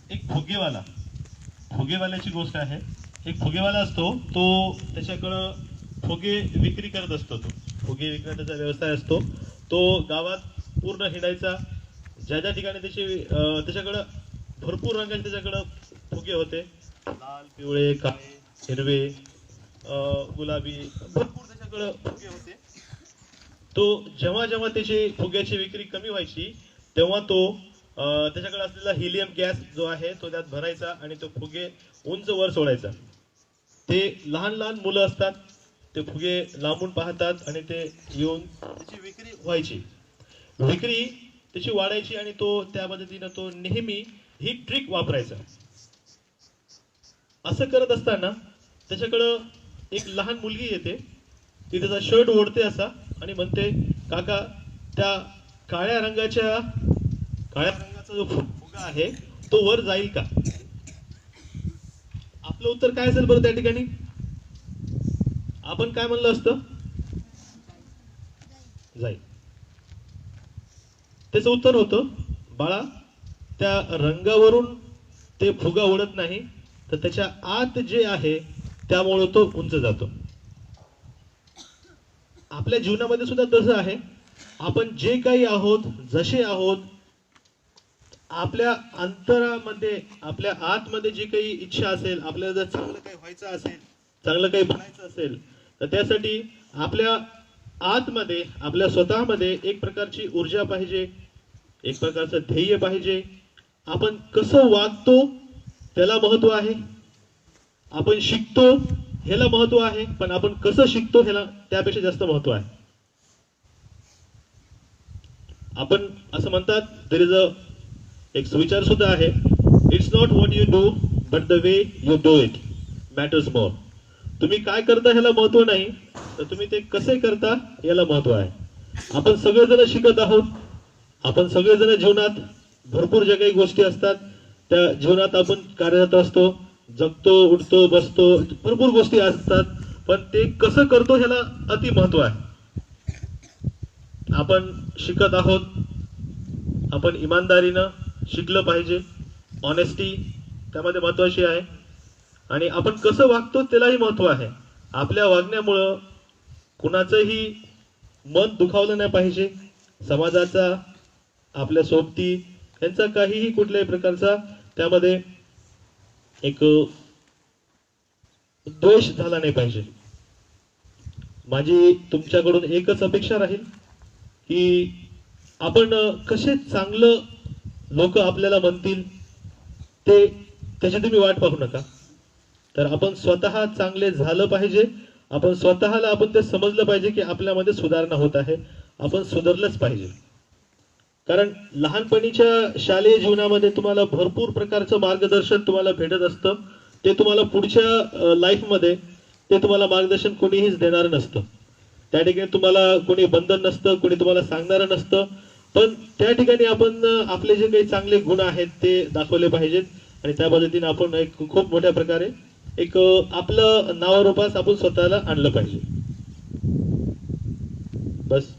एक फुगेवाल्याची गोष्ट आहे. एक फुगेवाला असतो, तो त्याच्याकडं फुगे विक्री करत असतो. तो फुगे विकण्याचा व्यवसाय असतो. तो गावात पूर्ण हिंडायचा. ज्या ज्या ठिकाणी त्याच्याकडं भरपूर रंगाचे त्याच्याकडं फुगे होते, लाल, पिवळे, काळे, हिरवे, गुलाबी, भरपूर त्याच्याकडं फुगे होते. तो जेव्हा जेव्हा त्याची फुग्याची विक्री कमी व्हायची, तेव्हा तो त्याच्याकडे असलेला हिलियम गॅस जो आहे तो त्यात भरायचा आणि तो फुगे उंच वर सोडायचा. ते लहान लहान मुलं असतात, ते फुगे लांबून पाहतात आणि ते येऊन त्याची विक्री व्हायची. विक्री त्याची वाढायची आणि तो त्या पद्धतीनं तो नेहमी ही ट्रिक वापरायचा. असं करत असताना त्याच्याकडं एक लहान मुलगी येते. ती त्याचा शर्ट ओढते असा आणि म्हणते, काका, त्या काळ्या रंगाचा जो फुगा आहे तो वर जाईल का? आपलं उत्तर काय असेल बरं त्या ठिकाणी? आपण काय म्हणलं असतं? जाईल. त्याचं उत्तर होतं, बाळा, त्या रंगावरून ते फुगा उडत नाही, तर त्याच्या आत जे आहे त्यामुळे तो उंच जातो. आपल्या जीवनामध्ये सुद्धा तसं आहे. आपण जे काही आहोत, जसे आहोत, आपल्या अंतरामध्ये, आपल्या आतमध्ये जी काही इच्छा असेल, आपल्याला जर चांगलं काही व्हायचं असेल, चांगलं काही बनायचं असेल, तर त्यासाठी आपल्या आतमध्ये, आपल्या स्वतःमध्ये एक प्रकारची ऊर्जा पाहिजे, एक प्रकारचं ध्येय पाहिजे. आपण कसं वागतो त्याला महत्व आहे, आपण शिकतो ह्याला महत्व आहे, पण आपण कसं शिकतो ह्याला त्यापेक्षा जास्त महत्व आहे. आपण असं म्हणतात, देयर इज एक सुविचार सुद्धा आहे, it's not what you do but the way you do it matters more. तुम्ही काय करता ह्याला महत्व नाही, तर तुम्ही ते कसे करता याला महत्व आहे. आपण सगळेजण शिकत आहोत, आपण सगळेजण जीवनात भरपूर ज्या काही गोष्टी असतात त्या जीवनात आपण कार्यरत असतो, जगतो, उठतो, बसतो, भरपूर गोष्टी असतात, पण ते कसं करतो ह्याला अति महत्व आहे. आपण शिकत आहोत, आपण इमानदारीनं शिकलं पाहिजे. ऑनेस्टी त्यामध्ये महत्वाची आहे. आणि आपण कसं वागतो त्यालाही महत्व आहे. आपल्या वागण्यामुळं कुणाचंही मन दुखावलं नाही पाहिजे. समाजाचा, आपल्या सोबती यांचा काहीही कुठल्याही प्रकारचा त्यामध्ये एक द्वेष झाला नाही पाहिजे. माझी तुमच्याकडून एकच अपेक्षा राहील की आपण कसे चांगलं लोक आपल्याला म्हणतील ते त्याची तुम्ही वाट पाहू नका. तर आपण स्वतः चांगले झालं पाहिजे. आपण स्वतःला आपण ते समजलं पाहिजे की आपल्यामध्ये सुधारणा होत आहे, आपण सुधारलंच पाहिजे. कारण लहानपणीच्या शालेय जीवनामध्ये तुम्हाला भरपूर प्रकारचं मार्गदर्शन तुम्हाला भेटत असतं. ते तुम्हाला पुढच्या लाईफमध्ये ते तुम्हाला मार्गदर्शन कोणीहीच देणार नसतं. त्या ठिकाणी तुम्हाला कोणी बंधन नसतं, कोणी तुम्हाला सांगणारं नसतं. पण त्या ठिकाणी आपण आपले जे काही चांगले गुण आहेत ते दाखवले पाहिजेत आणि त्या पद्धतीने आपण एक खूप मोठ्या प्रकारे एक आपलं नावारूपास आपण स्वतःला आणलं पाहिजे. बस.